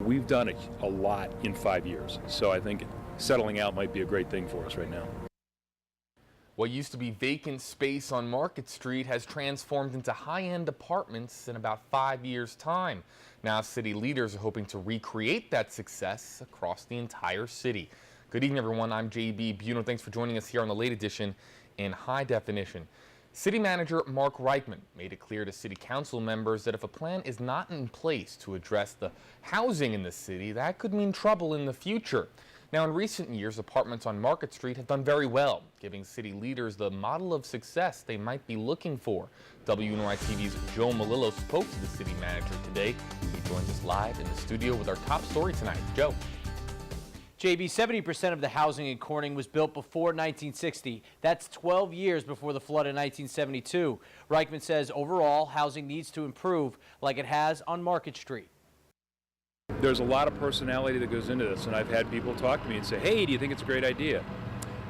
We've done a lot in 5 years, so I think settling out might be a great thing for us right now. What used to be vacant space on Market Street has transformed into high-end apartments in about 5 years' time. Now city leaders are hoping to recreate that success across the entire city. Good evening, everyone. I'm JB Buno. Thanks for joining us here on the late edition in High Definition. City Manager Mark Reichman made it clear to City Council members that if a plan is not in place to address the housing in the city, that could mean trouble in the future. Now, in recent years, apartments on Market Street have done very well, giving city leaders the model of success they might be looking for. WENY TV's Joe Malillo spoke to the city manager today. He joins us live in the studio with our top story tonight. Joe. JB, 70% of the housing in Corning was built before 1960. That's 12 years before the flood in 1972. Reichman says overall, housing needs to improve like it has on Market Street. There's a lot of personality that goes into this, and I've had people talk to me and say, hey, do you think it's a great idea?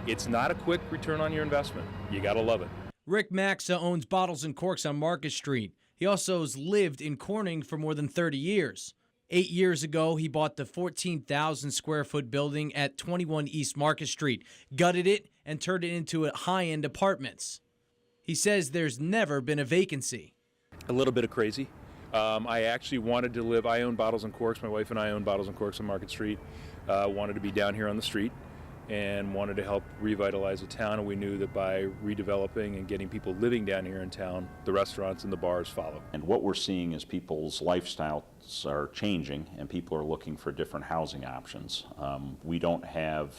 It's not a quick return on your investment. You got to love it. Rick Maxa owns Bottles and Corks on Market Street. He also has lived in Corning for more than 30 years. 8 years ago, he bought the 14,000 square foot building at 21 East Market Street, gutted it, and turned it into high-end apartments. He says there's never been a vacancy. A little bit of crazy. I actually wanted to live, I own Bottles and Corks, my wife and I own Bottles and Corks on Market Street, wanted to be down here on the street and wanted to help revitalize the town, and we knew that by redeveloping and getting people living down here in town, the restaurants and the bars follow. And what we're seeing is people's lifestyles are changing and people are looking for different housing options. We don't have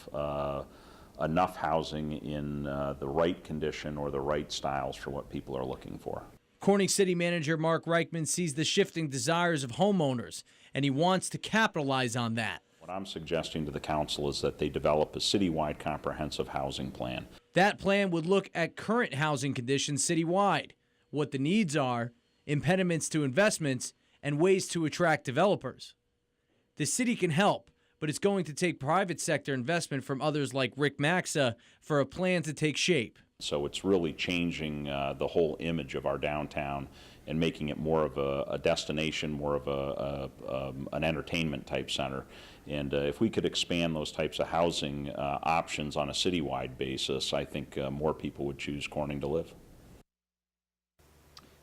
enough housing in the right condition or the right styles for what people are looking for. Corning City Manager Mark Reichman sees the shifting desires of homeowners, and he wants to capitalize on that. What I'm suggesting to the council is that they develop a citywide comprehensive housing plan. That plan would look at current housing conditions citywide, what the needs are, impediments to investments, and ways to attract developers. The city can help, but it's going to take private sector investment from others like Rick Maxa for a plan to take shape. So it's really changing the whole image of our downtown and making it more of a destination, more of an entertainment type center. And if we could expand those types of housing options on a citywide basis, I think more people would choose Corning to live.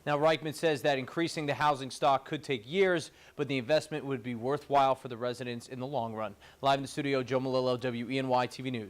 Now, Reichman says that increasing the housing stock could take years, but the investment would be worthwhile for the residents in the long run. Live in the studio, Joe Malillo, WENY TV News.